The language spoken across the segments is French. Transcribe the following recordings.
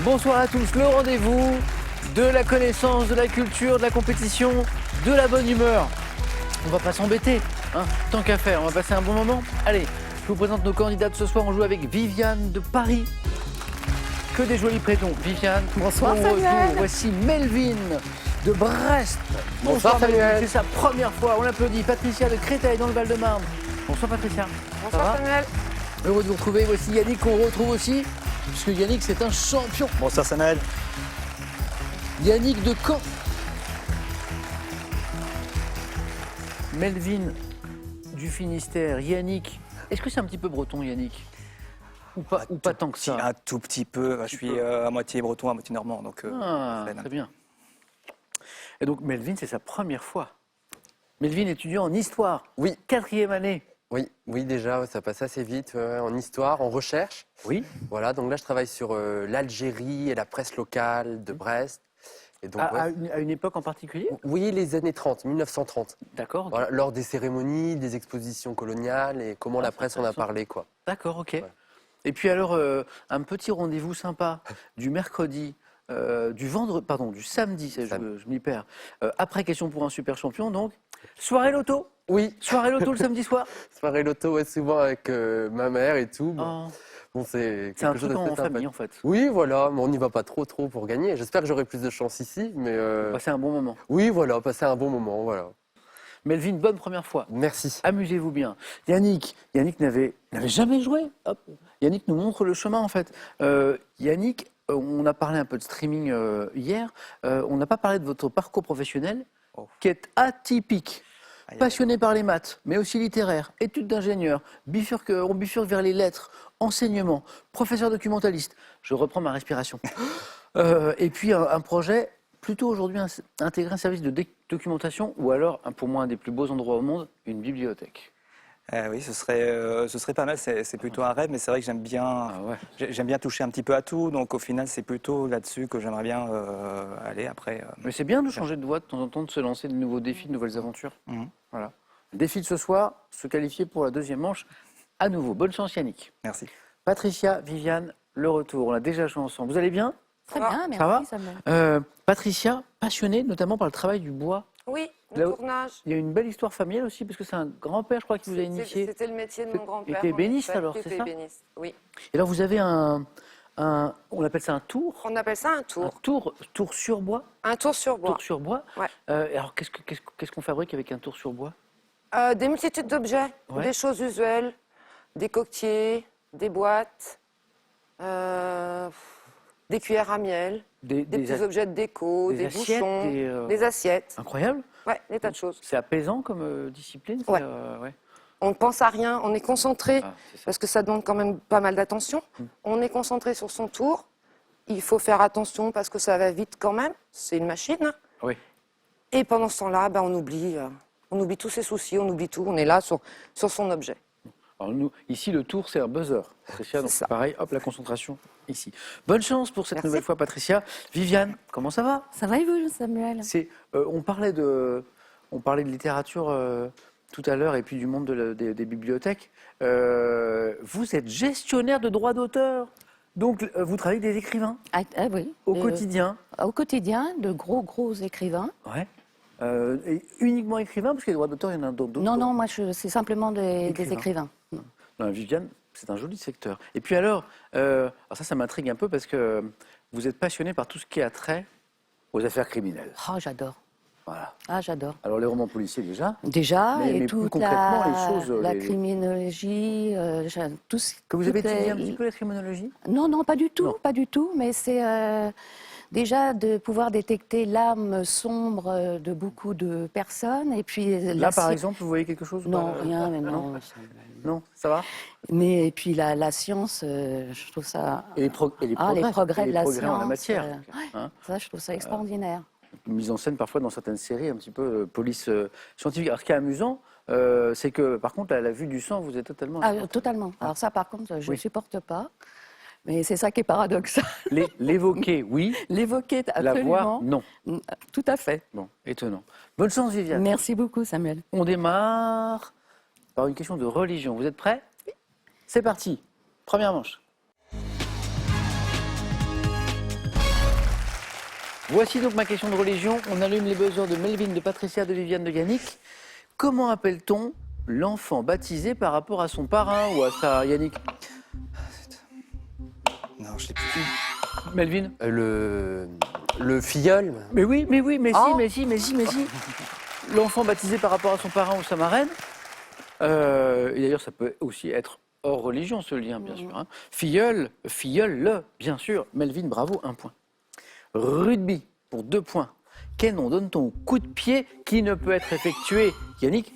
Bonsoir à tous, le rendez-vous de la connaissance, de la culture, de la compétition, de la bonne humeur. On va pas s'embêter, hein, tant qu'à faire, on va passer un bon moment. Allez, je vous présente nos candidats de ce soir. On joue avec Viviane de Paris. Que des jolis prénoms. Viviane, bonsoir bon Samuel. retour. Voici Melvin de Brest. Bonsoir Samuel. C'est sa première fois, on l'applaudit. Patricia de Créteil dans le Val-de-Marne. Bonsoir Patricia. Bonsoir Samuel. Heureux de vous retrouver. Voici Yannick qu'on retrouve aussi, puisque Yannick c'est un champion. Bonsoir Samuel. Yannick de Caen. Melvin du Finistère. Yannick, est-ce que c'est un petit peu breton Yannick? Ou pas tant que ça? Un tout petit peu. Je suis à moitié breton, à moitié normand. Donc, très bien. Et donc Melvin, c'est sa première fois. Melvin, étudiant en histoire. Oui. 4e année. Oui, déjà, ça passe assez vite en histoire, en recherche. Oui. Voilà, donc là, je travaille sur l'Algérie et la presse locale de Brest. Et donc, À une époque en particulier? Oui, les années 30, 1930. D'accord. Okay. Voilà, lors des cérémonies, des expositions coloniales et comment la presse en a parlé, quoi. D'accord, ok. Ouais. Et puis alors, un petit rendez-vous sympa du mercredi, du samedi, je m'y perds. Après question pour un super champion, donc, soirée loto. Oui. Soirée loto le samedi soir. Soirée loto, ouais, souvent avec ma mère et tout. Bon, c'est un quelque chose truc en d'assez famille, sympa. en fait. Oui, voilà, mais on n'y va pas trop pour gagner. J'espère que j'aurai plus de chance ici, mais... Passer un bon moment. Oui, voilà, passer un bon moment, voilà. Melvin, bonne première fois. Merci. Amusez-vous bien. Yannick n'avait jamais joué. Hop. Yannick nous montre le chemin, en fait. Yannick, on a parlé un peu de streaming hier. On n'a pas parlé de votre parcours professionnel, qui est atypique. Passionné par les maths, mais aussi littéraire, études d'ingénieur, on bifurque vers les lettres, enseignement, professeur documentaliste. Je reprends ma respiration. Et puis un projet, plutôt aujourd'hui intégrer un service de documentation, ou alors, pour moi, un des plus beaux endroits au monde, une bibliothèque. Oui, ce serait pas mal. C'est plutôt un rêve, mais c'est vrai que j'aime bien toucher un petit peu à tout. Donc au final, c'est plutôt là-dessus que j'aimerais bien aller après. Mais c'est bien de changer de voie de temps en temps, de se lancer de nouveaux défis, de nouvelles aventures. Mhm. Voilà. Défi de ce soir, se qualifier pour la deuxième manche à nouveau. Bonne chance Yannick. Merci. Patricia, Viviane, le retour. On a déjà joué ensemble. Vous allez bien? Très bien, merci Ça va Samuel. Patricia, passionnée notamment par le travail du bois. Oui, le tournage. Il y a une belle histoire familiale aussi, parce que c'est un grand-père, je crois, qui vous a initié. C'était le métier de mon grand-père. Il était ébéniste alors, c'est ça? Ébéniste, oui. Et alors vous avez on appelle ça un tour? On appelle ça un tour. Tour sur bois? Un tour sur bois. Tour sur bois. Ouais. Alors qu'est-ce qu'on fabrique avec un tour sur bois? Des multitudes d'objets, des choses usuelles, des coquetiers, des boîtes, des cuillères à miel, des petits objets de déco, des bouchons, des assiettes. Incroyable. Ouais, des tas de choses. C'est apaisant comme discipline. Ouais. Ouais. On ne pense à rien, on est concentré, c'est parce que ça demande quand même pas mal d'attention. On est concentré sur son tour. Il faut faire attention parce que ça va vite quand même. C'est une machine. Oui. Et pendant ce temps-là, on oublie tous ses soucis, on oublie tout. On est là sur son objet. Alors nous, ici, le tour, c'est un buzzer. Patricia, donc ça. pareil, hop, la concentration ici. Bonne chance pour cette nouvelle fois, Patricia. Viviane, comment ça va? Ça va et vous, Samuel? On parlait de littérature tout à l'heure et puis du monde des bibliothèques. Vous êtes gestionnaire de droits d'auteur. Donc, vous travaillez avec des écrivains Oui. au quotidien. Au quotidien, de gros écrivains. Ouais. Et uniquement écrivains, parce que les droits d'auteur, il y en a d'autres. Non, moi, c'est simplement des écrivains. Non, Viviane, c'est un joli secteur. Et puis alors ça m'intrigue un peu parce que vous êtes passionné par tout ce qui a trait aux affaires criminelles. Ah, j'adore. Voilà. Ah, j'adore. Alors les romans policiers déjà. Déjà, mais et plus toute concrètement, les choses, la criminologie, tout ce Que vous avez étudié un petit peu la criminologie? Non, pas du tout, Non. pas du tout, mais c'est déjà de pouvoir détecter l'âme sombre de beaucoup de personnes, et puis... Là, par exemple, vous voyez quelque chose ou Non, pas rien, mais non. Non, ça va? Mais et puis la science, je trouve ça... Et les progrès de la en science. la matière. Ouais, Hein. ça, je trouve ça extraordinaire. Mise en scène parfois dans certaines séries, un petit peu police scientifique. Alors ce qui est amusant, c'est que par contre, à la vue du sang, vous êtes totalement... Totalement. Alors ça, par contre, je ne supporte pas. Mais c'est ça qui est paradoxal. L'évoquer, oui. L'évoquer, La absolument. voir, non. Tout à fait. Bon, étonnant. Bonne chance, Viviane. Merci beaucoup, Samuel. On démarre par une question de religion. Vous êtes prêts? Oui. C'est parti. Première manche. Voici donc ma question de religion. On allume les buzzers de Melvin, de Patricia, de Viviane, de Yannick. Comment appelle-t-on l'enfant baptisé par rapport à son parrain ou à sa Yannick? Non, je l'ai plus. Melvin? Le filleul. Mais oui, mais Ah. si. L'enfant baptisé par rapport à son parrain ou sa marraine. Et d'ailleurs, ça peut aussi être hors religion, ce lien, bien sûr. Hein. Filleul, bien sûr. Melvin, bravo, 1 point. Rugby, pour 2 points. Quel nom donne-t-on au coup de pied qui ne peut être effectué? Yannick?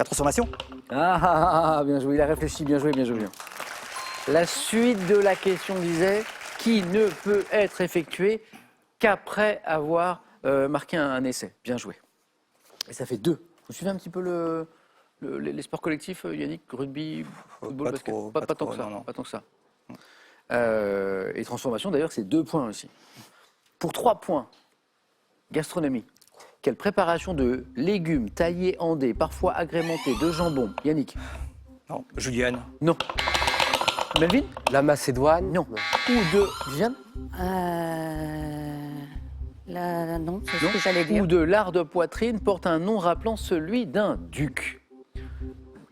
La transformation? Bien joué, il a réfléchi, bien joué. La suite de la question disait qui ne peut être effectué qu'après avoir marqué un essai. Bien joué. Et ça fait 2. Vous suivez un petit peu les sports collectifs, Yannick? Rugby, football, Pas basket? trop, Pas pas tant trop, que ça. non. Pas tant que ça. Et transformation, d'ailleurs, c'est 2 points aussi. Pour 3 points, gastronomie. Quelle préparation de légumes taillés en dés, parfois agrémentés de jambon? Yannick? Non. Julienne? Non. Melvin? La Macédoine. Non. Ou de Viviane? Non, c'est ce Non. que j'allais dire. Ou de lard de poitrine porte un nom rappelant celui d'un duc.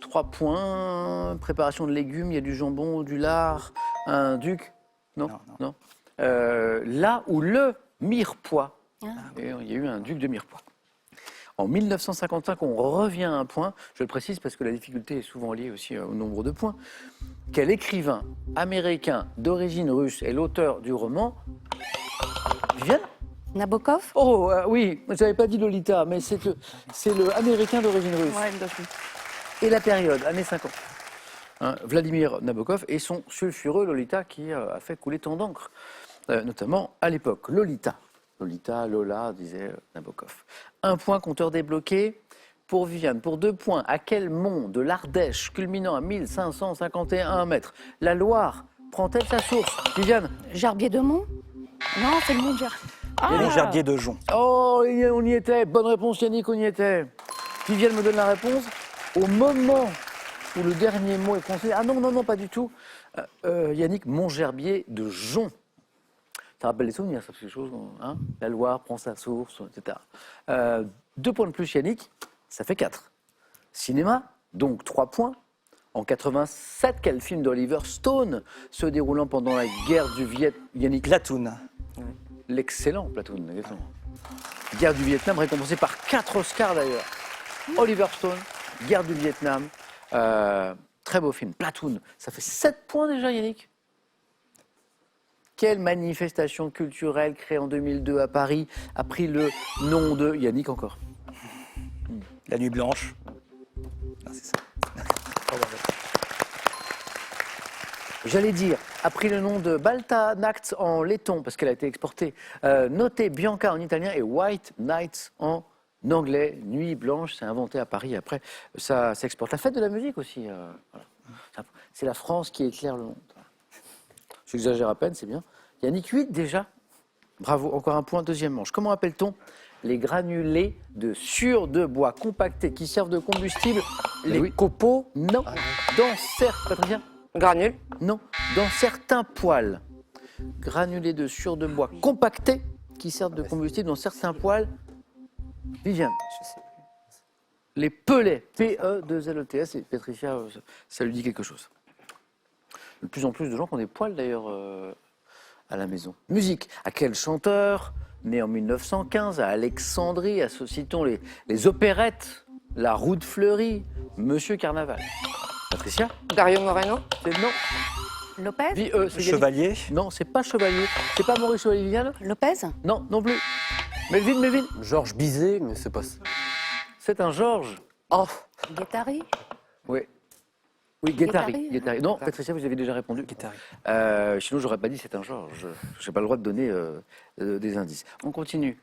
3 points. Préparation de légumes, il y a du jambon ou du lard. Un duc? Non. Là où le Mirepoix. Et il y a eu un duc de Mirepoix. En 1955, on revient à un point. Je le précise parce que la difficulté est souvent liée aussi au nombre de points. Quel écrivain américain d'origine russe est l'auteur du roman Viviane? Nabokov? Oh oui, je n'avais pas dit Lolita, mais c'est le américain d'origine russe. Ouais, donc, Et la période, années 50. Hein, Vladimir Nabokov et son sulfureux Lolita qui a fait couler tant d'encre, notamment à l'époque. Lolita, Lola, disait Nabokov. 1 point, compteur débloqué pour Viviane. Pour 2 points, à quel mont de l'Ardèche, culminant à 1551 mètres, la Loire prend-elle sa source? Viviane? Gerbier de Mont? Non, c'est le Mont Le Gerbier de Jonc. Oh, on y était. Bonne réponse, Yannick, on y était. Viviane me donne la réponse. Au moment où le dernier mot est prononcé, ah non, pas du tout. Yannick, Montgerbier de Jonc. Ça rappelle les souvenirs, ça, ces choses. Hein, la Loire prend sa source, etc. 2 points de plus, Yannick, ça fait 4. Cinéma, donc 3 points. En 87, quel film d'Oliver Stone se déroulant pendant la guerre du Vietnam? Yannick? Platoon. L'excellent Platoon, exactement. Guerre du Vietnam, récompensé par 4 Oscars d'ailleurs. Oliver Stone, Guerre du Vietnam. Très beau film. Platoon, ça fait 7 points déjà, Yannick. Quelle manifestation culturelle créée en 2002 à Paris a pris le nom de... Yannick encore. La Nuit Blanche. Ah, c'est ça. J'allais dire, a pris le nom de Balta Nacht en letton, parce qu'elle a été exportée. Noté Bianca en italien et White Nights en anglais. Nuit blanche, c'est inventé à Paris. Après, ça s'exporte. La fête de la musique aussi. Voilà. C'est la France qui éclaire le monde. J'exagère à peine, c'est bien. Yannick, 8 déjà. Bravo, encore 1 point, 2e manche. Comment appelle-t-on les granulés de sueur de bois compactés qui servent de combustible? Les copeaux? Non. Dans certains... Patricia? Granule. Non. Dans certains poêles. Granulés de sueur de bois compactés qui servent de combustible dans certains poêles. Viviane? Les pelets. P-E-2-L-E-T-S. Et Patricia, ça lui dit quelque chose. De plus en plus de gens qui ont des poêles d'ailleurs à la maison. Musique. À quel chanteur, né en 1915 à Alexandrie, associent-on les opérettes, La Roue de Fleury, Monsieur Carnaval? Patricia? Dario Moreno. C'est non. Lopez? C'est Yannick. Chevalier. Non, c'est pas Chevalier. C'est pas Maurice Chevalier Viviane? Lopez? Non, non plus. Melvin? Georges Bizet, mais c'est pas ça. C'est un Georges. Oh, Guettari? Oui. Oui, Guettari. Guettari. Non, Patricia, vous avez déjà répondu. Guettari. Sinon, j'aurais pas dit c'est un Georges. Je n'ai pas le droit de donner des indices. On continue.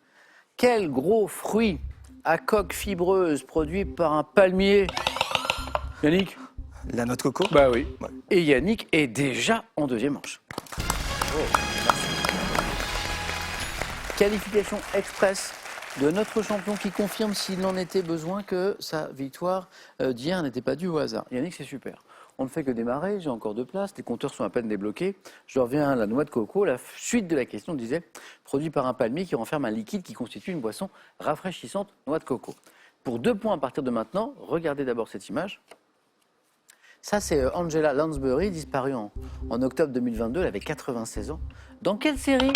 Quel gros fruit à coque fibreuse produit par un palmier? Yannick? La noix de coco. Bah oui. Ouais. Et Yannick est déjà en 2e manche. Qualification express de notre champion qui confirme s'il n'en était besoin que sa victoire d'hier n'était pas due au hasard. Yannick, c'est super. On ne fait que démarrer, j'ai encore de place, les compteurs sont à peine débloqués. Je reviens à la noix de coco. La suite de la question disait produit par un palmier qui renferme un liquide qui constitue une boisson rafraîchissante, noix de coco. Pour 2 points à partir de maintenant, regardez d'abord cette image. Ça, c'est Angela Lansbury, disparue en octobre 2022. Elle avait 96 ans. Dans quelle série,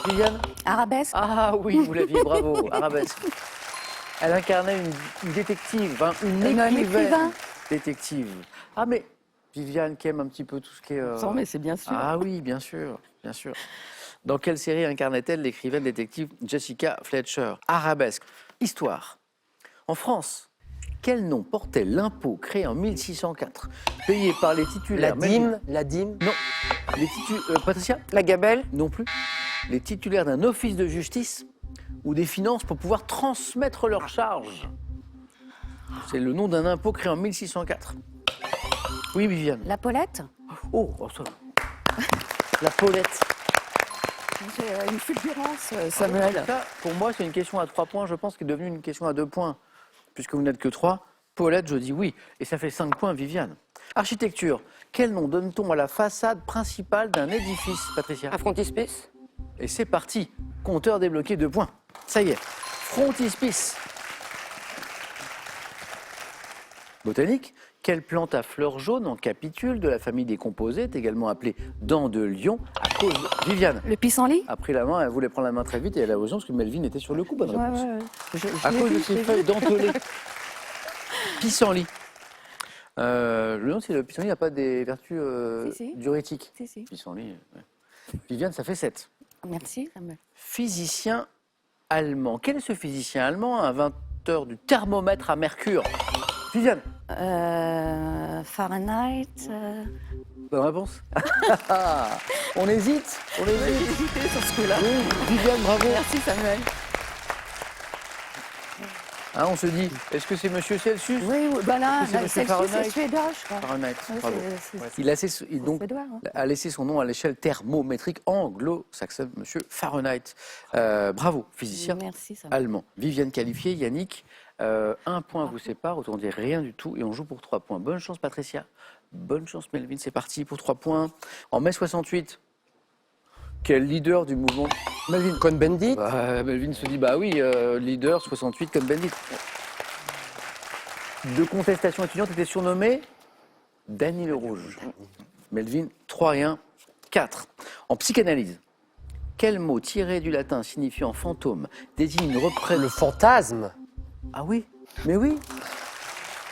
Viviane? Arabesque. Ah oui, vous l'aviez, bravo, Arabesque. Elle incarnait une détective, hein, une Un écrivaine écrivain. détective. Ah mais, Viviane qui aime un petit peu tout ce qui est... Non, mais c'est bien sûr. Ah oui, bien sûr, bien sûr. Dans quelle série incarnait-elle l'écrivaine détective Jessica Fletcher? Arabesque. Histoire. En France, quel nom portait l'impôt créé en 1604, payé par les titulaires... La dîme. Non. Les Patricia? La gabelle. Non plus. Les titulaires d'un office de justice ou des finances pour pouvoir transmettre leurs charges. C'est le nom d'un impôt créé en 1604. Oui, Viviane. La Paulette. Oh, ça. La Paulette. J'ai une fulgurance, Samuel. Ça, pour moi, c'est une question à 3 points. Je pense qu'elle est devenue une question à 2 points. Puisque vous n'êtes que 3. Paulette, je dis oui. Et ça fait 5 points, Viviane. Architecture. Quel nom donne-t-on à la façade principale d'un édifice, Patricia? Un frontispice. Et c'est parti. Compteur débloqué, 2 points. Ça y est. Frontispice. Botanique. Quelle plante à fleurs jaunes en capitule de la famille des composés est également appelée dent de lion à cause de... Viviane Le pissenlit. a pris la main, elle voulait prendre la main très vite et elle a raison parce que Melvin était sur le coup. Bonne réponse. Je À l'ai cause vu, de je ses l'ai feuilles vu. dentelées. Pissenlit. Le nom, c'est le pissenlit n'a pas des vertus Si. diurétiques. Si. Pissenlit. Ouais. Viviane, ça fait 7. Merci, Samuel. Physicien allemand. Quel est ce physicien allemand, inventeur du thermomètre à mercure? Viviane. Fahrenheit. Bonne réponse. On hésite. On J'ai hésite. hésité sur ce coup-là. Oui, Viviane, bravo. Merci, Samuel. Hein, on se dit, est-ce que c'est Monsieur Celsius? Oui, bah là, C'est Monsieur Celsius, Fahrenheit. c'est suédois, je crois. Fahrenheit, Oui, bravo. c'est Il a laissé, donc, suédois, hein. a laissé son nom à l'échelle thermométrique anglo-saxonne, Monsieur Fahrenheit. Bravo, physicien Merci, Samuel. allemand. Viviane qualifiée, Yannick, 1 point vous sépare, autrement dit rien du tout, et on joue pour 3 points. Bonne chance, Patricia. Bonne chance, Melvin, c'est parti pour 3 points. En mai 68, quel leader du mouvement Melvin? Cohn-Bendit. Melvin se dit, bah oui, leader 68 comme Bendit. De contestation étudiante était surnommé Danny le Rouge. Melvin, 3 et 1, 4. En psychanalyse, quel mot tiré du latin signifiant fantôme désigne une représentation... Le fantasme. Ah oui, mais oui,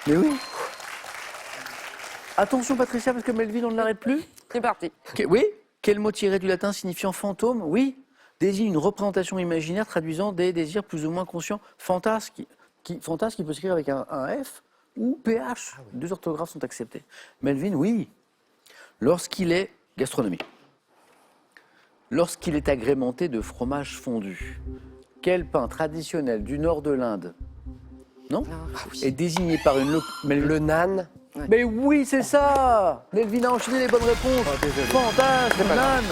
mais oui. Attention Patricia, parce que Melvin, on ne l'arrête plus. C'est parti. Oui, quel mot tiré du latin signifiant fantôme? Oui, désigne une représentation imaginaire traduisant des désirs plus ou moins conscients. Fantasme qui peut s'écrire avec un F ou PH. 2 orthographes sont acceptées. Melvin, oui. Lorsqu'il est... Gastronomie. Lorsqu'il est agrémenté de fromage fondu, quel pain traditionnel du nord de l'Inde, non, est désigné par une... Le nan. Mais oui, c'est ça. Melvin a enchaîné les bonnes réponses. Fantasme, nan.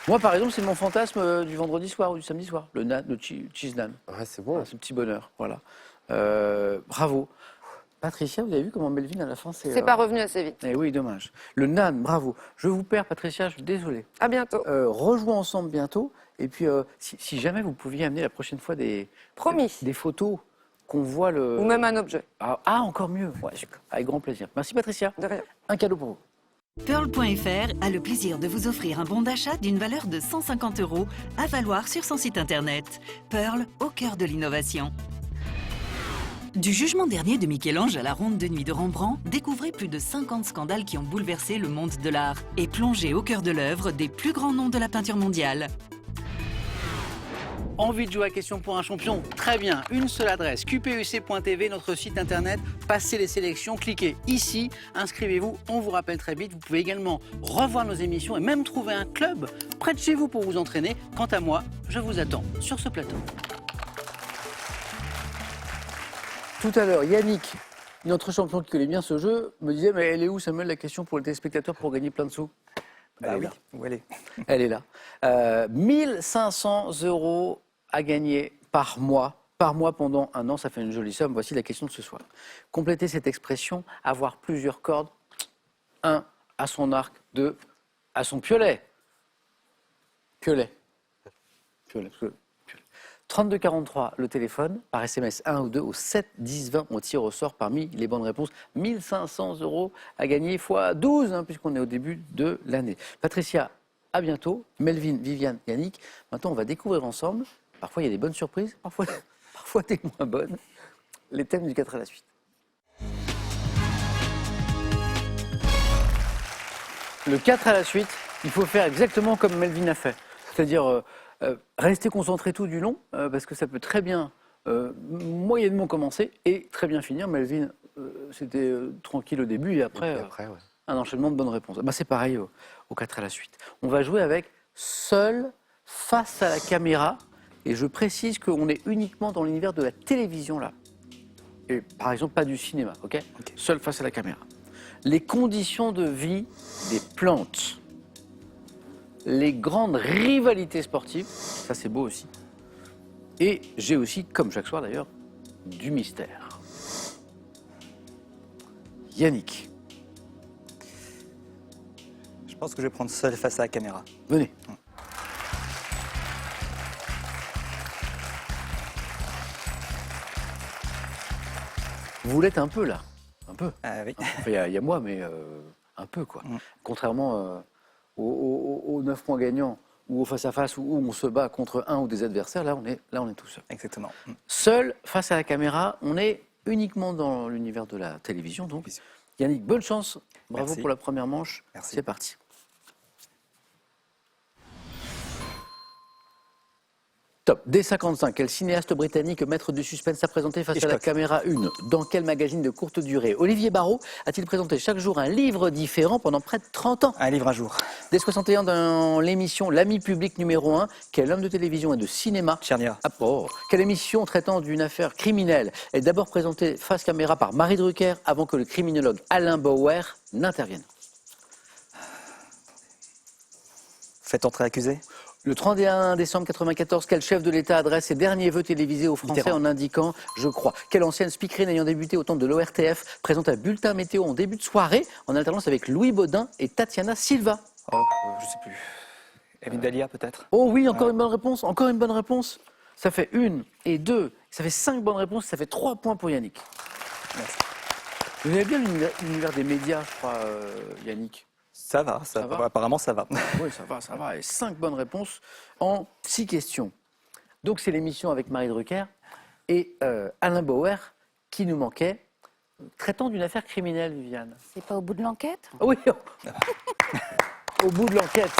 Moi, par exemple, c'est mon fantasme du vendredi soir ou du samedi soir, le nan, le cheese nan. Ouais, c'est bon. Ce petit bonheur, voilà. Bravo. Patricia, vous avez vu comment Melvin, à la fin, c'est... C'est pas revenu assez vite. Eh oui, dommage. Le nan, bravo. Je vous perds, Patricia, je suis désolé. À bientôt. Rejouons ensemble bientôt. Et puis, si jamais vous pouviez amener la prochaine fois des photos qu'on voit le... Ou même un objet. Ah, encore mieux. Ouais, super. Avec grand plaisir. Merci, Patricia. De rien. Un cadeau pour vous. Pearl.fr a le plaisir de vous offrir un bon d'achat d'une valeur de 150 € à valoir sur son site internet. Pearl, au cœur de l'innovation. Du jugement dernier de Michel-Ange à la Ronde de nuit de Rembrandt, découvrez plus de 50 scandales qui ont bouleversé le monde de l'art et plongez au cœur de l'œuvre des plus grands noms de la peinture mondiale. Envie de jouer à Question pour un champion? Très bien, une seule adresse, qpuc.tv, notre site internet, passez les sélections, cliquez ici, inscrivez-vous, on vous rappelle très vite. Vous pouvez également revoir nos émissions et même trouver un club près de chez vous pour vous entraîner. Quant à moi, je vous attends sur ce plateau. Tout à l'heure, Yannick, notre champion qui connaît bien ce jeu, me disait, mais elle est où, Samuel, la question pour les téléspectateurs pour gagner plein de sous? Bah Elle est oui, là. où elle est? Elle est là. 1500 € à gagner par mois par mois pendant 1 an, ça fait une jolie somme. Voici la question de ce soir. Complétez cette expression, avoir plusieurs cordes. 1 à son arc, 2 à son piolet. Piolet. 3243, le téléphone, par SMS 1 ou 2 au 7 10 20, on tire au sort parmi les bonnes réponses. 1 500 € à gagner x 12, puisqu'on est au début de l'année. Patricia, à bientôt. Melvin, Viviane, Yannick. Maintenant, on va découvrir ensemble. Parfois, il y a des bonnes surprises, parfois des moins bonnes. Les thèmes du 4 à la suite. Le 4 à la suite, il faut faire exactement comme Melvin a fait. C'est-à-dire rester concentré tout du long, parce que ça peut très bien moyennement commencer et très bien finir. Melvin, c'était tranquille au début et après, ouais. un enchaînement de bonnes réponses. C'est pareil au 4 à la suite. On va jouer avec seul face à la caméra. Et je précise qu'on est uniquement dans l'univers de la télévision là. Et par exemple, pas du cinéma, ok? Seul face à la caméra. Les conditions de vie des plantes. Les grandes rivalités sportives, ça c'est beau aussi. Et j'ai aussi, comme chaque soir d'ailleurs, du mystère. Yannick, Je pense que je vais prendre seul face à la caméra. venez. Vous l'êtes un peu là, un peu. Ah oui. Enfin, il y a moi, mais un peu quoi. Contrairement aux 9 points gagnants ou au face-à-face où on se bat contre un ou des adversaires, là on est tout seul. Exactement. Seul, face à la caméra, on est uniquement dans l'univers de la télévision. Donc, Yannick, bonne chance. Bravo Merci. pour la première manche. Merci. C'est parti. Top. D55, quel cinéaste britannique maître du suspense a présenté face à la Hitchcock. caméra 1? Dans quel magazine de courte durée Olivier Barrault a-t-il présenté chaque jour un livre différent pendant près de 30 ans? Un livre un jour. D61, dans l'émission L'ami public numéro 1, quel homme de télévision et de cinéma Tchernia. Quelle émission traitant d'une affaire criminelle est d'abord présentée face caméra par Marie Drucker avant que le criminologue Alain Bauer n'intervienne? Faites entrer accusé. Le 31 décembre 1994, quel chef de l'État adresse ses derniers vœux télévisés aux Français Mitterrand. en indiquant « Je crois ». Quelle ancienne speakerine ayant débuté au temps de l'ORTF présente un bulletin météo en début de soirée en alternance avec Louis Baudin et Tatiana Silva? Oh, je sais plus. Evelyne Dalia peut-être. Oh oui, encore une bonne réponse, encore une bonne réponse. Ça fait 1 et 2, ça fait 5 bonnes réponses, ça fait 3 points pour Yannick. Merci. Vous avez bien l'univers des médias, je crois, Yannick. Ça va, ça va va. Apparemment ça va. Oui, ça va. Et 5 bonnes réponses en 6 questions. Donc c'est l'émission avec Marie Drucker et Alain Bauer qui nous manquait, traitant d'une affaire criminelle, Viviane. C'est pas au bout de l'enquête? Oui, au bout de l'enquête.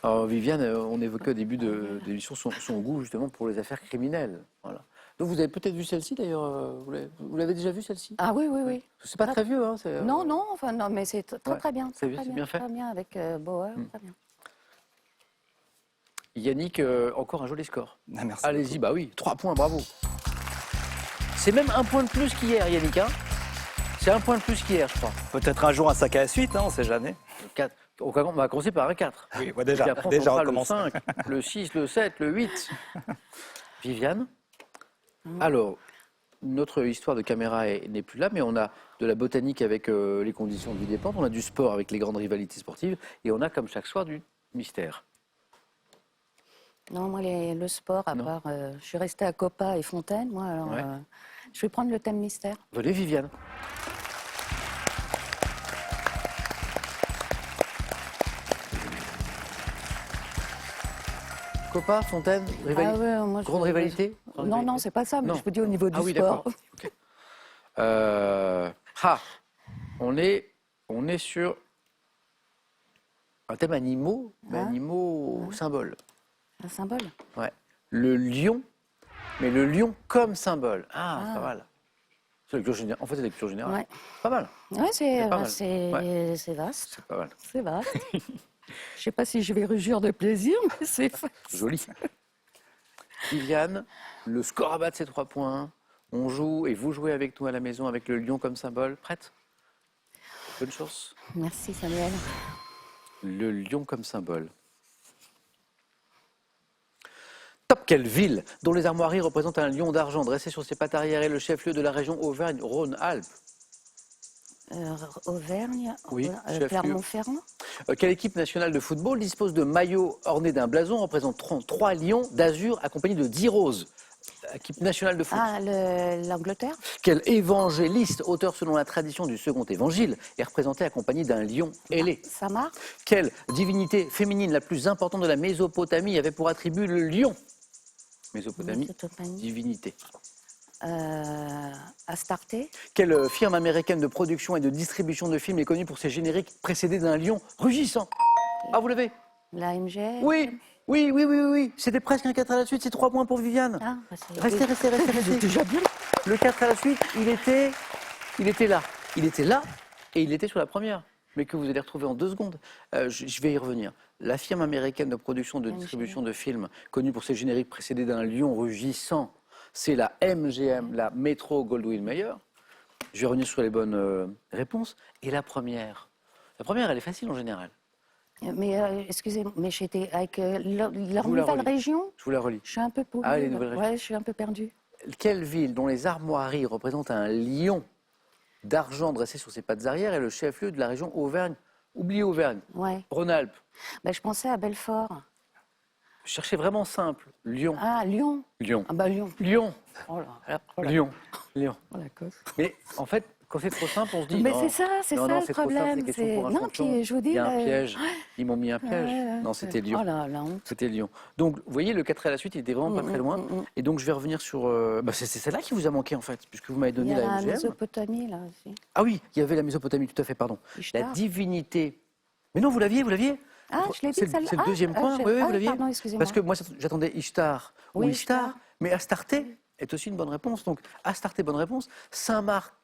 Alors, Viviane, on évoquait au début de l'émission son goût justement pour les affaires criminelles. Voilà. Donc vous avez peut-être vu celle-ci d'ailleurs, vous l'avez déjà vue celle-ci? Ah oui, oui, oui. C'est pas très vieux, hein? Non, non, enfin non, mais c'est très Ouais. très bien. C'est Très bien fait. Très bien avec Bauer, très bien. Yannick, encore un joli score. Ah, merci. Allez-y, bah oui, 3 points, bravo. C'est même 1 point de plus qu'hier, Yannick. Hein, c'est 1 point de plus qu'hier, je crois. Peut-être un jour un sac à la suite, on sait jamais. 4. On va commencer par un 4. Oui, ouais, déjà, Puis après, on déjà fera on le commence. 5, le 6, le 7, le 8. Viviane. Alors, notre histoire de caméra n'est plus là, mais on a de la botanique avec les conditions de vie des plantes, on a du sport avec les grandes rivalités sportives, et on a, comme chaque soir, du mystère. Non, moi, le sport, à Non. part. Je suis restée à Copa et Fontaine, moi, alors. Ouais. Je vais prendre le thème mystère. Venez, Viviane. Copa, Fontaine, Ah ouais, moi, je- grande rivalité? Non, non, c'est pas ça, mais Non. je vous dis au niveau du Ah oui, sport. d'accord. Ok. On est sur un thème animaux, mais Ah. animaux symbole. Un symbole. Ouais. Le lion, mais le lion comme symbole. Ah, c'est pas mal. C'est lecture générale. En fait, c'est lecture générale. Ouais. Pas mal. Ouais, C'est pas mal. c'est vaste. C'est pas mal. C'est vaste. Je sais pas si je vais rugir de plaisir, mais c'est vaste. Joli. Viviane, le score à battre, c'est 3 points. On joue et vous jouez avec nous à la maison avec le lion comme symbole. Prête? Bonne chance. Merci Samuel. Le lion comme symbole. Quelle ville dont les armoiries représentent un lion d'argent dressé sur ses pattes arrière est le chef-lieu de la région Auvergne-Rhône-Alpes? Auvergne, Oui, chef-lieu. Clermont-Ferrand. Quelle équipe nationale de football dispose de maillots ornés d'un blason représentant 3 lions d'azur accompagnés de 10 roses? Équipe nationale de foot. Ah, l'Angleterre. Quel évangéliste, auteur selon la tradition du second évangile, est représenté accompagné d'un lion ailé? Samar. Quelle divinité féminine la plus importante de la Mésopotamie avait pour attribut le lion? Mésopotamie, Mésopotamie. divinité. Astarté. Quelle firme américaine de production et de distribution de films est connue pour ses génériques précédés d'un lion rugissant? Ah, vous l'avez? La MG. Oui, oui, oui, oui, oui, oui. C'était presque un 4 à la suite, c'est 3 points pour Viviane. Ah, bah, c'est- Restez. Déjà bien. Le 4 à la suite, il était là. Il était là et il était sur la première, mais que vous allez retrouver en 2 secondes. Je vais y revenir. La firme américaine de production et de distribution de films, connue pour ses génériques précédés d'un lion rugissant, c'est la MGM, la Metro Goldwyn Mayer. Je vais revenir sur les bonnes réponses. Et la première, elle est facile en général. Mais excusez-moi, mais j'étais avec leur vous la nouvelle relis. région. Je vous la relis. Je suis un peu paumée. Ah, les là. nouvelles régions. Ouais, je suis un peu perdue. Quelle ville dont les armoiries représentent un lion d'argent dressé sur ses pattes arrière est le chef-lieu de la région Auvergne? Oubliez Auvergne, Ouais. Rhône-Alpes. Bah, je pensais à Belfort. Cherchez vraiment simple. Lyon. Ah, Lyon. Lyon. Ah bah Lyon. Lyon. Oh là, oh là. Lyon. Lyon. Oh la cosse. Mais en fait, quand c'est trop simple, on se dit. Mais non, c'est ça non, le c'est trop simple, problème. c'est question pour un Non, champion. puis je vous dis. Il y a un piège. Ils m'ont mis un piège. Ouais, Non, c'était Lyon. Oh là, la honte. C'était Lyon. Donc, vous voyez, le 4 à la suite, il était vraiment pas très loin. Et donc, je vais revenir sur. C'est celle-là qui vous a manqué, en fait, puisque vous m'avez Il donné y a la la MGM. Mésopotamie, là aussi. Ah oui, il y avait la Mésopotamie, tout à fait, pardon. Ishtar. La divinité. Mais non, vous l'aviez? Ah, je l'ai dit, C'est celle-là. le deuxième point. Oui, vous l'aviez. Pardon, excusez-moi. Parce que moi, j'attendais Ishtar ou Oui, Ishtar, Ishtar. mais Astarté est aussi une bonne réponse. Donc, Astarté, bonne réponse. Saint-Marc,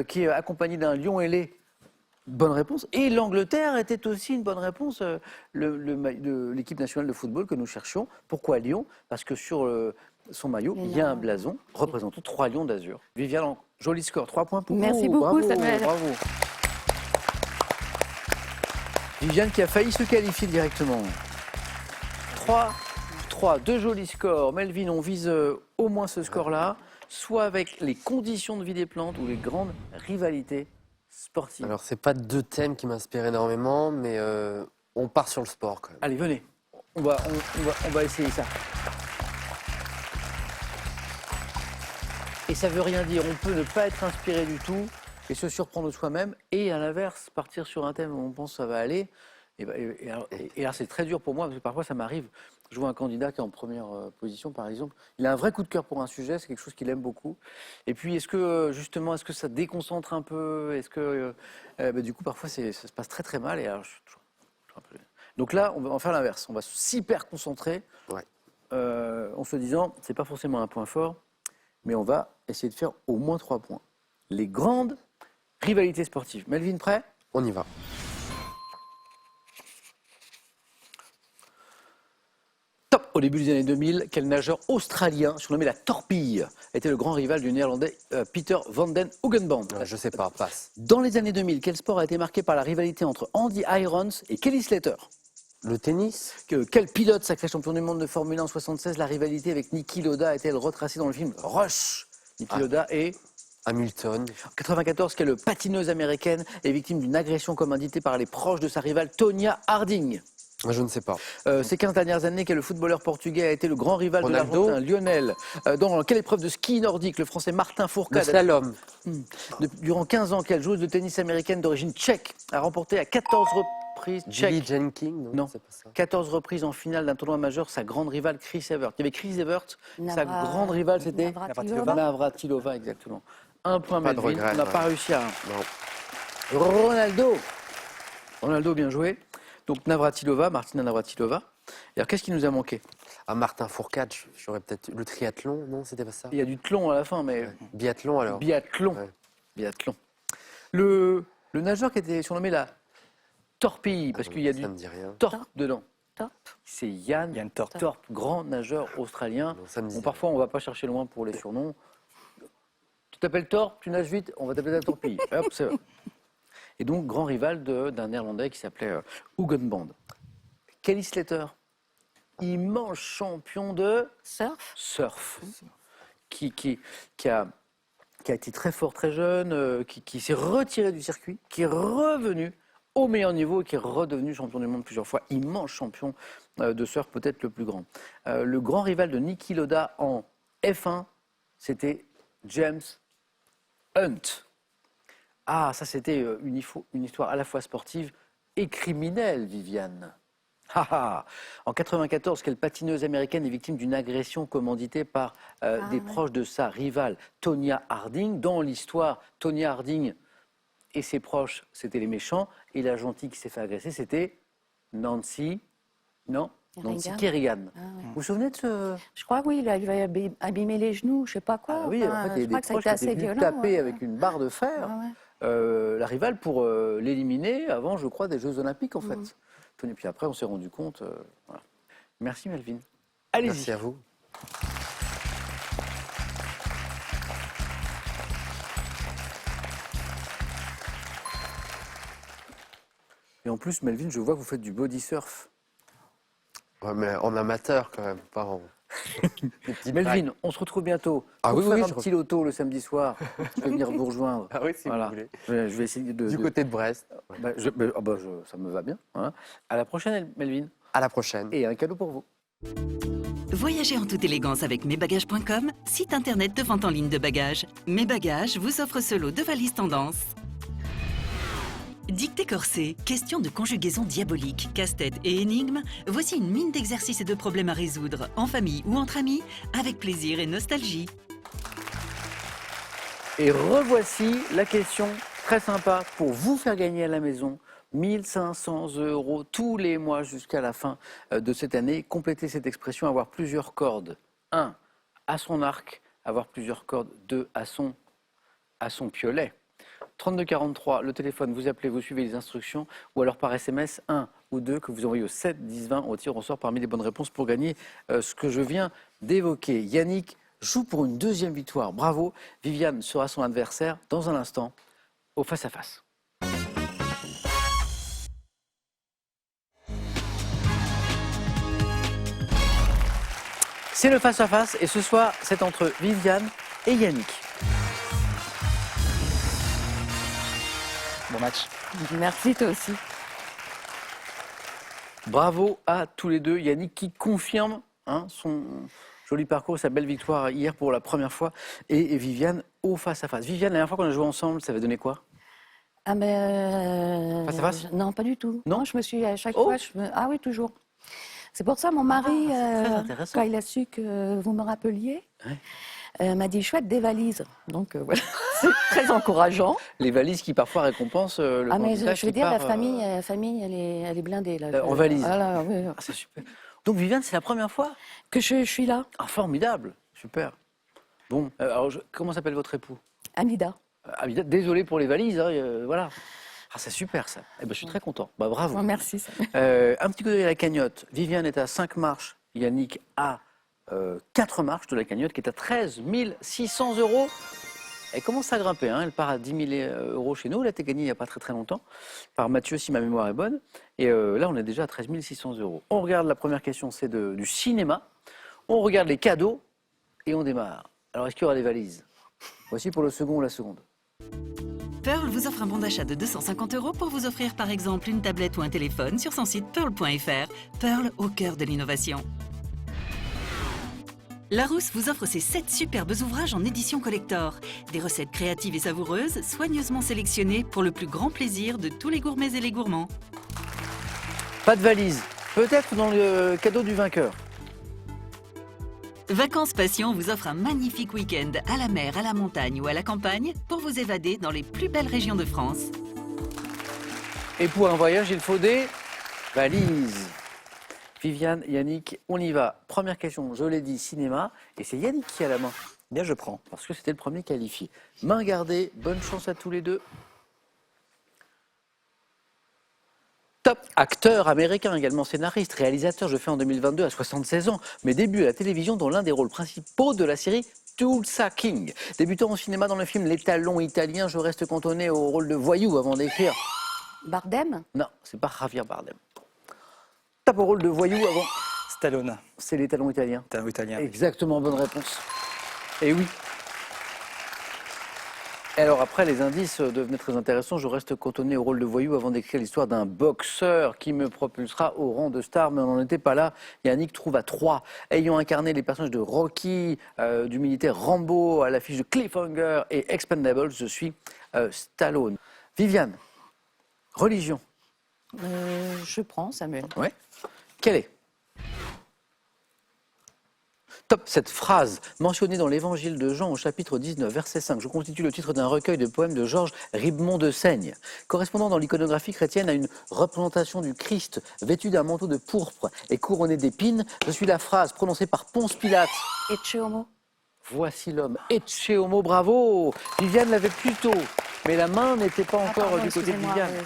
qui est accompagné d'un lion ailé, bonne réponse. Et l'Angleterre était aussi une bonne réponse, de l'équipe nationale de football que nous cherchions. Pourquoi Lyon? Parce que sur son maillot, il y a un blason représentant 3 lions d'azur. Viviane, joli score, 3 points pour vous. Merci beaucoup, Bravo, Samuel. bravo. Viviane qui a failli se qualifier directement. 3, 2 jolis scores. Melvin, on vise au moins ce score-là, soit avec les conditions de vie des plantes ou les grandes rivalités sportives. Alors, c'est pas 2 thèmes qui m'inspirent énormément, mais on part sur le sport quand même. Allez, venez. On va essayer ça. Et ça veut rien dire. On peut ne pas être inspiré du tout et se surprendre de soi-même. Et à l'inverse, partir sur un thème où on pense que ça va aller. Et alors, c'est très dur pour moi, parce que parfois, ça m'arrive. Je vois un candidat qui est en première position, par exemple. Il a un vrai coup de cœur pour un sujet, c'est quelque chose qu'il aime beaucoup. Et puis, est-ce que ça déconcentre un peu? Est-ce que, du coup, parfois, ça se passe très, très mal. Et alors, donc là, on va en faire l'inverse. On va s'hyper concentrer, Ouais. en se disant, c'est pas forcément un point fort, mais on va essayer de faire au moins 3 points. Les grandes rivalités sportives. Melvin, prêt? On y va. Top. Au début des années 2000, quel nageur australien, surnommé la Torpille, était le grand rival du néerlandais Peter van den Hoogenband? Je sais pas, passe. Dans les années 2000, quel sport a été marqué par la rivalité entre Andy Irons et Kelly Slater? Le tennis? Quel pilote, sacré champion du monde de Formule 1 en 1976, la rivalité avec Niki Lauda a-t-elle retracée dans le film Rush? Niki Lauda est... Hamilton. En 1994, quelle patineuse américaine est victime d'une agression commanditée par les proches de sa rivale Tonya Harding? Je ne sais pas. Ces 15 dernières années, quel footballeur portugais a été le grand rival Ronaldo. de l'Argentin Lionel? Dans quelle épreuve de ski nordique le français Martin Le Fourcade slalom. durant 15 ans, quelle joueuse de tennis américaine d'origine tchèque a remporté à 14 reprises Billie Jean King? Non. C'est pas ça. 14 reprises en finale d'un tournoi majeur, sa grande rivale Chris Evert. Il y avait Chris Evert, sa grande rivale c'était Navratilova. Navratilova, exactement. Un point, Pas de Melvin. regret, On n'a ouais. pas réussi à... Non. Ronaldo, bien joué. Donc Navratilova, Martina Navratilova. Et alors, qu'est-ce qui nous a manqué? Ah, Martin Fourcade, j'aurais peut-être... Le triathlon? Non, c'était pas ça. Il y a du tlon à la fin, mais... Biathlon alors. Biathlon. Ouais. Biathlon. Le nageur qui était surnommé la Torpille, parce Ah, qu'il y a ça du me dit rien. torp dedans. Top. C'est Yann Torp. Torp, grand nageur australien. Non, ça me dit Bon, rien. parfois, on ne va pas chercher loin pour les surnoms. Tu t'appelles Torp, tu nages vite, on va t'appeler la Torpille. Hop, c'est vrai. Et donc, grand rival d'un Néerlandais qui s'appelait Hoogenband. Kelly Slater. immense champion de Surf. qui a été très fort très jeune, qui s'est retiré du circuit, qui est revenu au meilleur niveau et qui est redevenu champion du monde plusieurs fois, immense champion de surf, peut-être le plus grand. Le grand rival de Niki Lauda en F1, c'était James Hunt. Ah, ça c'était une histoire à la fois sportive et criminelle, Viviane. En 1994, quelle patineuse américaine est victime d'une agression commanditée par des proches de sa rivale, Tonya Harding. Dans l'histoire, Tonya Harding et ses proches, c'était les méchants, et la gentille qui s'est fait agresser, c'était Nancy Kerrigan. Vous vous souvenez de ce... Je crois, oui, il avait abîmé les genoux, je sais pas quoi. Oui, en fait, il y a je crois des que ça a proches été qui assez étaient venus violent. taper avec une barre de fer la rivale pour l'éliminer avant, je crois, des Jeux Olympiques, en fait. Et puis après, on s'est rendu compte. Voilà. Merci, Melvin. Allez-y. Merci à vous. Et en plus, Melvin, je vois que vous faites du body surf. Ouais, mais en amateur quand même, pas en. Melvin, on se retrouve bientôt. Ah pour oui, faire oui, un petit loto le samedi soir. Je vais venir vous rejoindre. Ah oui, si Voilà. vous voulez. Je vais essayer de... Du côté de Brest. ça me va bien. Hein. À la prochaine, Melvin. À la prochaine. Et un cadeau pour vous. Voyagez en toute élégance avec mesbagages.com, site internet de vente en ligne de bagages. Mes Bagages vous offre ce lot de valises tendance. Dictée corsée, question de conjugaison diabolique, casse-tête et énigmes, voici une mine d'exercices et de problèmes à résoudre, en famille ou entre amis, avec plaisir et nostalgie. Et revoici la question très sympa pour vous faire gagner à la maison 1 500 € tous les mois jusqu'à la fin de cette année. Complétez cette expression, avoir plusieurs cordes. 1, à son arc, avoir plusieurs cordes. 2, à son piolet. 3243, le téléphone, vous appelez, vous suivez les instructions, ou alors par SMS 1 ou 2 que vous envoyez au 7 10 20. On tire, on sort parmi les bonnes réponses pour gagner ce que je viens d'évoquer. Yannick joue pour une deuxième victoire. Bravo. Viviane sera son adversaire dans un instant au face-à-face. C'est le face-à-face et ce soir, c'est entre Viviane et Yannick. Bon match. Merci, toi aussi. Bravo à tous les deux. Yannick qui confirme son joli parcours, sa belle victoire hier pour la première fois. Et Viviane au face-à-face. Viviane, la dernière fois qu'on a joué ensemble, ça avait donné quoi? Ah, mais. Face à face? Non, pas du tout. Non, je me suis à chaque Oh. fois. Ah oui, toujours. C'est pour ça, mon mari, c'est très intéressant. quand il a su que vous me rappeliez, m'a dit chouette des valises. Donc voilà, c'est très encourageant. Les valises qui parfois récompensent le Ah, mais candidat je veux qui dire, part, la famille, elle est blindée. Là. en valise. Voilà, oui. Ah, c'est super. Donc Viviane, c'est la première fois? Que je suis là. Ah, formidable. Super. Bon, alors comment s'appelle votre époux? Amida. Amida, désolé pour les valises, voilà. Ah, c'est super ça. Eh ben, je suis très content. Bah, bravo. Bon, merci. Ça. Un petit coup d'œil à la cagnotte. Viviane est à 5 marches. Yannick à 4 marches de la cagnotte qui est à 13 600 €. Elle commence à grimper. Elle part à 10 000 € chez nous. Elle a été gagnée il n'y a pas très longtemps par Mathieu, si ma mémoire est bonne. Et là, on est déjà à 13 600 €. On regarde la première question, c'est du cinéma. On regarde les cadeaux et on démarre. Alors, est-ce qu'il y aura des valises? Voici pour le second ou la seconde. Pearl vous offre un bon d'achat de 250 € pour vous offrir par exemple une tablette ou un téléphone sur son site pearl.fr. Pearl au cœur de l'innovation. Larousse vous offre ses 7 superbes ouvrages en édition collector. Des recettes créatives et savoureuses, soigneusement sélectionnées pour le plus grand plaisir de tous les gourmets et les gourmands. Pas de valise. Peut-être dans le cadeau du vainqueur. Vacances Passion vous offre un magnifique week-end à la mer, à la montagne ou à la campagne pour vous évader dans les plus belles régions de France. Et pour un voyage, il faut des valises. Viviane, Yannick, on y va. Première question, je l'ai dit, cinéma. Et c'est Yannick qui a la main. Bien, je prends. Parce que c'était le premier qualifié. Main gardée, bonne chance à tous les deux. Top acteur américain, également scénariste, réalisateur, je fais en 2022 à 76 ans. Mes débuts à la télévision dans l'un des rôles principaux de la série Tulsa King. Débutant au cinéma dans le film Les Talons italiens, je reste cantonné au rôle de voyou avant d'écrire. Bardem. Non, c'est pas Javier Bardem. Tape au rôle de voyou avant Stallone, C'est les talons italiens. talon italien. Exactement, bonne réponse. Et oui. Et alors après, les indices devenaient très intéressants. Je reste cantonné au rôle de voyou avant d'écrire l'histoire d'un boxeur qui me propulsera au rang de star, mais on n'en était pas là. Yannick trouve à 3. Ayant incarné les personnages de Rocky, du militaire Rambo, à l'affiche de Cliffhanger et Expendables, je suis Stallone. Viviane, religion. Je prends, Samuel. Ouais. Quelle est? Top, cette phrase mentionnée dans l'évangile de Jean au chapitre 19, verset 5. Je constitue le titre d'un recueil de poèmes de Georges Ribemont de Seigne, correspondant dans l'iconographie chrétienne à une représentation du Christ vêtu d'un manteau de pourpre et couronné d'épines. Je suis la phrase prononcée par Ponce Pilate. Ecce homo. Voici l'homme. Ecce homo, bravo. Viviane l'avait plus tôt, mais la main n'était pas encore pardon, du côté de excusez-moi, Viviane.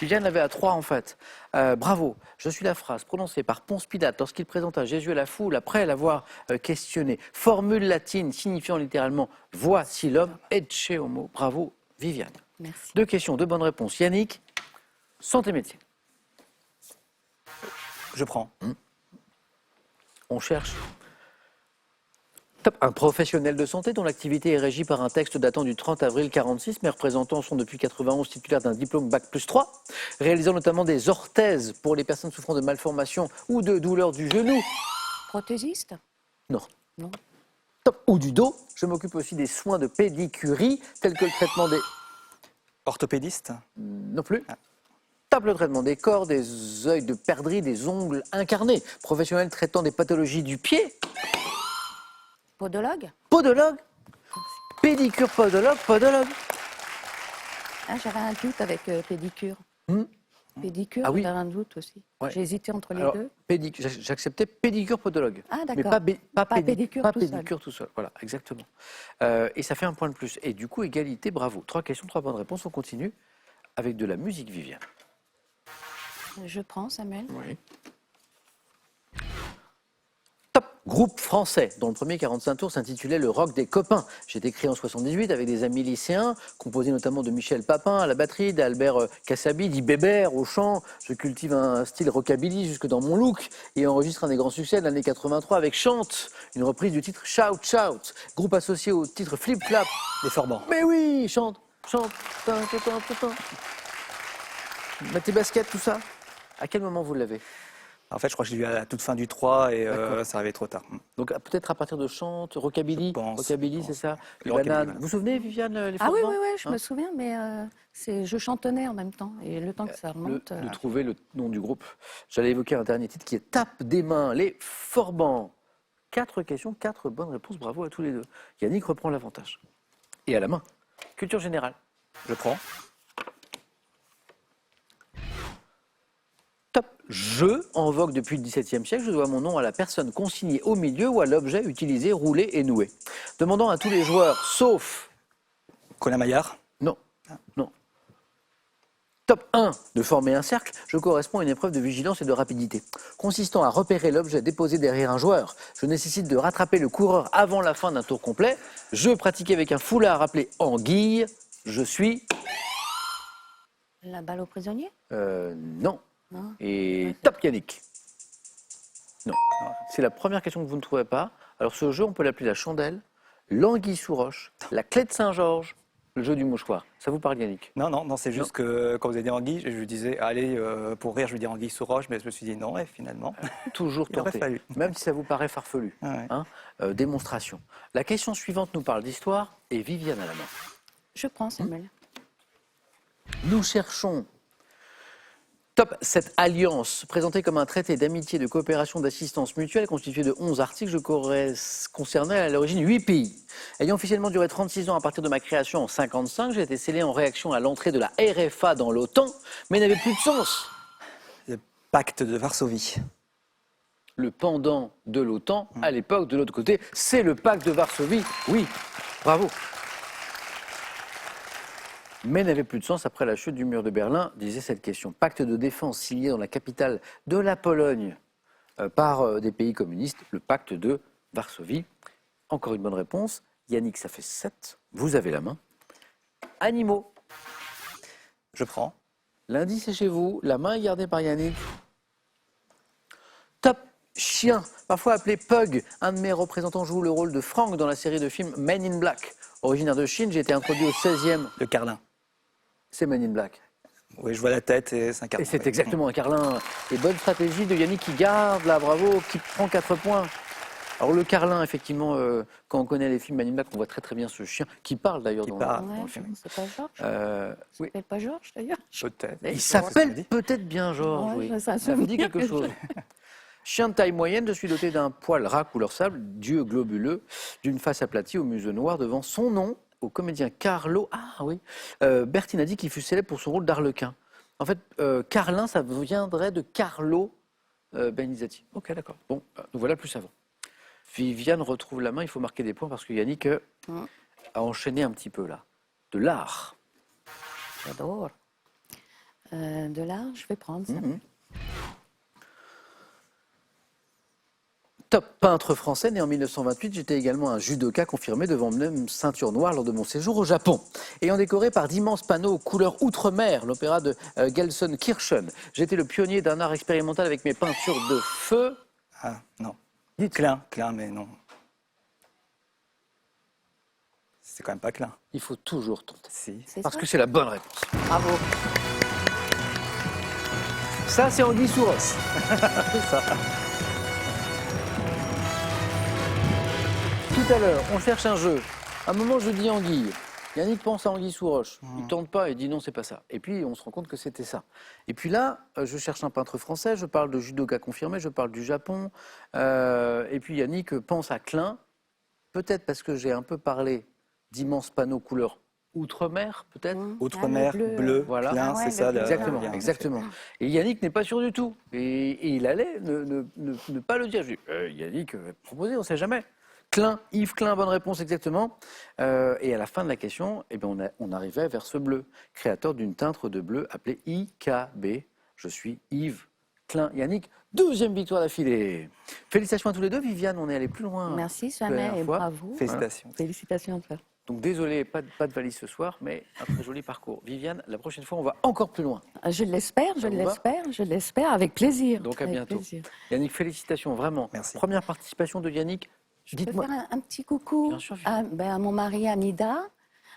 Viviane l'avait à 3 en fait. Bravo. Je suis la phrase prononcée par Ponce Pilate lorsqu'il présenta Jésus à la foule après l'avoir questionné. Formule latine signifiant littéralement voici l'homme. Ecce homo. Bravo, Viviane. Merci. 2 questions, 2 bonnes réponses. Yannick, santé médecine. Je prends. On cherche. Top. Un professionnel de santé dont l'activité est régie par un texte datant du 30 avril 1946, mais représentant sont depuis 91 titulaires d'un diplôme Bac+3, réalisant notamment des orthèses pour les personnes souffrant de malformations ou de douleurs du genou. Prothésiste? Non. Non. Top. Ou du dos. Je m'occupe aussi des soins de pédicurie, tels que le traitement des... Orthopédiste. Non plus. Top. Le traitement des corps, des œils de perdrix, des ongles incarnés. Professionnel traitant des pathologies du pied. Podologue? Podologue. Pédicure, podologue. Ah, j'avais un doute avec pédicure. Pédicure, Ah oui. j'avais un doute aussi. Ouais. J'ai hésité entre les Alors, deux. j'acceptais pédicure podologue. Ah, Mais d'accord. pas Pas pédicure pas tout seul. pédicure tout seul. Voilà, exactement. Et ça fait un point de plus. Et du coup, égalité, bravo. 3 questions, 3 bonnes réponses. On continue avec de la musique, Viviane. Je prends, Samuel. Oui. Top. Groupe français, dont le premier 45 tours s'intitulait Le Rock des copains. J'ai été créé en 78 avec des amis lycéens, composé notamment de Michel Papin à la batterie, d'Albert Cassabi, dit Bébert au chant. Je cultive un style rockabilly jusque dans mon look et enregistre un des grands succès de l'année 83 avec Chante, une reprise du titre Shout Shout, groupe associé au titre Flip Flap. Des Forbans. Mais oui, chante. Tin, tin, tin, tin, tin. Bah, tes baskets, tout ça. À quel moment vous l'avez? En fait, je crois que je l'ai eu à la toute fin du 3 et D'accord. ça arrivait trop tard. Donc peut-être à partir de Chante, Rockabilly. Je pense. Rockabilly, c'est ça. Les Le rockabilly, bananes. voilà. Vous vous souvenez, Viviane, les Ah oui, Forbans oui, oui, je Hein me souviens, mais je chantonnais en même temps. Et le temps que ça remonte. de trouver le nom du groupe. J'allais évoquer un dernier titre qui est Tape des mains, les Forbans. 4 questions, 4 bonnes réponses. Bravo à tous les deux. Yannick reprend l'avantage. Et à la main. Culture générale. Je prends. Top. Je, en vogue depuis le XVIIe siècle, je dois mon nom à la personne consignée au milieu ou à l'objet utilisé, roulé et noué. Demandant à tous les joueurs, sauf... Colin Maillard. Non, non. Top 1, de former un cercle, je corresponds à une épreuve de vigilance et de rapidité. Consistant à repérer l'objet déposé derrière un joueur, je nécessite de rattraper le coureur avant la fin d'un tour complet. Je pratiqué avec un foulard appelé anguille. Je suis... La balle au prisonnier? Non. Non. Et top Yannick. Non. C'est la première question que vous ne trouvez pas. Alors ce jeu, on peut l'appeler la chandelle, l'anguille sous roche, la clé de Saint-Georges, le jeu du mouchoir. Ça vous parle, Yannick? Non, c'est juste que quand vous avez dit anguille, je lui disais, allez, pour rire, je lui dis anguille sous roche, mais je me suis dit non, et finalement. Toujours Il aurait tenté, fallu. même si ça vous paraît farfelu. Ah ouais. Hein, démonstration. La question suivante nous parle d'histoire et Viviane à la main. Je prends, Samuel. Nous cherchons... Top, cette alliance, présentée comme un traité d'amitié, de coopération, d'assistance mutuelle, constitué de 11 articles, concernait à l'origine 8 pays. Ayant officiellement duré 36 ans à partir de ma création en 1955, j'ai été scellé en réaction à l'entrée de la RFA dans l'OTAN, mais n'avait plus de sens. Le pacte de Varsovie. Le pendant de l'OTAN, à l'époque, de l'autre côté, c'est le pacte de Varsovie. Oui, bravo. Mais n'avait plus de sens après la chute du mur de Berlin, disait cette question. Pacte de défense signé dans la capitale de la Pologne par des pays communistes, le pacte de Varsovie. Encore une bonne réponse. Yannick, ça fait 7. Vous avez la main. Animaux. Je prends. L'indice est chez vous. La main est gardée par Yannick. Top. chien, parfois appelé Pug. Un de mes représentants joue le rôle de Frank dans la série de films Men in Black. Originaire de Chine, j'ai été introduit au 16e. Le carlin. C'est Men in Black. Oui, je vois la tête et c'est un carlin. Et c'est oui. exactement un carlin. Et bonne stratégie de Yannick qui garde, là, bravo, qui prend 4 points. Alors le carlin, effectivement, quand on connaît les films Men in Black, on voit très très bien ce chien, qui parle d'ailleurs Qui dans parle. dans Ouais, le film. c'est pas Georges. Oui. C'est pas Georges d'ailleurs. Peut-être. Il Ça s'appelle me dit. peut-être bien Georges, Ouais, oui. ça me Ça me dit souvenir quelque que chose. Chien de taille moyenne, je suis doté d'un poil ras couleur sable, d'yeux globuleux, d'une face aplatie au museau noir devant son nom, au comédien Carlo Bertinazzi, qui fut célèbre pour son rôle d'Arlequin. En fait, Carlin, ça viendrait de Carlo Bertinazzi. Ok, d'accord. Bon, nous voilà plus savants. Viviane retrouve la main, il faut marquer des points parce que Yannick a enchaîné un petit peu là. De l'art. J'adore. De l'art, je vais prendre ça. Top peintre français, né en 1928, j'étais également un judoka confirmé devant même ceinture noire lors de mon séjour au Japon. Ayant décoré par d'immenses panneaux aux couleurs outre-mer, l'opéra de Gelsenkirchen, j'étais le pionnier d'un art expérimental avec mes peintures de feu. Ah, non. Dites. Klein, mais non. C'est quand même pas Klein. Il faut toujours tenter. Si. C'est Parce ça que c'est la bonne réponse. Bravo. Ça, c'est Anguille Souros. C'est ça. Tout à l'heure, on cherche un jeu. À un moment, je dis Anguille. Yannick pense à Anguille sous roche. Il ne tente pas et dit non, c'est pas ça. Et puis, on se rend compte que c'était ça. Et puis là, je cherche un peintre français, je parle de judoka confirmé, je parle du Japon. Et puis Yannick pense à Klein. Peut-être parce que j'ai un peu parlé d'immenses panneaux couleur outre-mer, peut-être. Outre-mer, Ah, le bleu. bleu, Voilà. Klein, Ah ouais, c'est ça. le bleu. Exactement, bien, exactement. Et Yannick n'est pas sûr du tout. Et il allait ne pas le dire. Je dis, Yannick va proposer, on ne sait jamais. Klein, Yves Klein, bonne réponse exactement. Et à la fin de la question, eh bien, on arrivait vers ce bleu, créateur d'une teinte de bleu appelée IKB. Je suis Yves Klein. Yannick, deuxième victoire d'affilée. Félicitations à tous les deux. Viviane, on est allé plus loin. Merci, que la dernière Jamais, et fois. bravo. Félicitations. Félicitations à toi. Donc désolé, pas de valise ce soir, mais un très joli parcours. Viviane, la prochaine fois, on va encore plus loin. Je l'espère, Ça vous va je l'espère, avec plaisir. Donc à Avec bientôt. plaisir. Yannick, félicitations, vraiment. Merci. Première participation de Yannick. Je peux Dites-moi. faire un petit coucou Bien sûr, à mon mari Amida,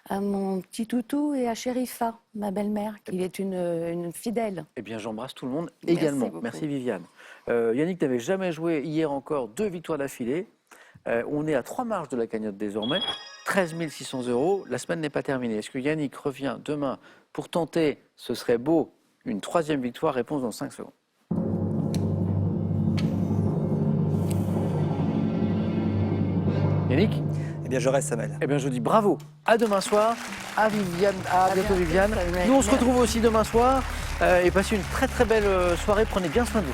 à mon petit toutou et à Sherifa, ma belle-mère, qui est une fidèle. Eh bien, j'embrasse tout le monde Merci également. beaucoup. Merci Viviane. Yannick n'avait jamais joué hier encore 2 victoires d'affilée. On est à 3 marges de la cagnotte désormais. 13 600 €. La semaine n'est pas terminée. Est-ce que Yannick revient demain pour tenter, ce serait beau, une 3e victoire? Réponse dans 5 secondes. Yannick? Eh bien, je reste, Samuel. Eh bien, je dis bravo. À demain soir. À Viviane. À bientôt, Viviane. Samuel. Nous, on se retrouve aussi demain soir. Et passez une très très belle soirée. Prenez bien soin de vous.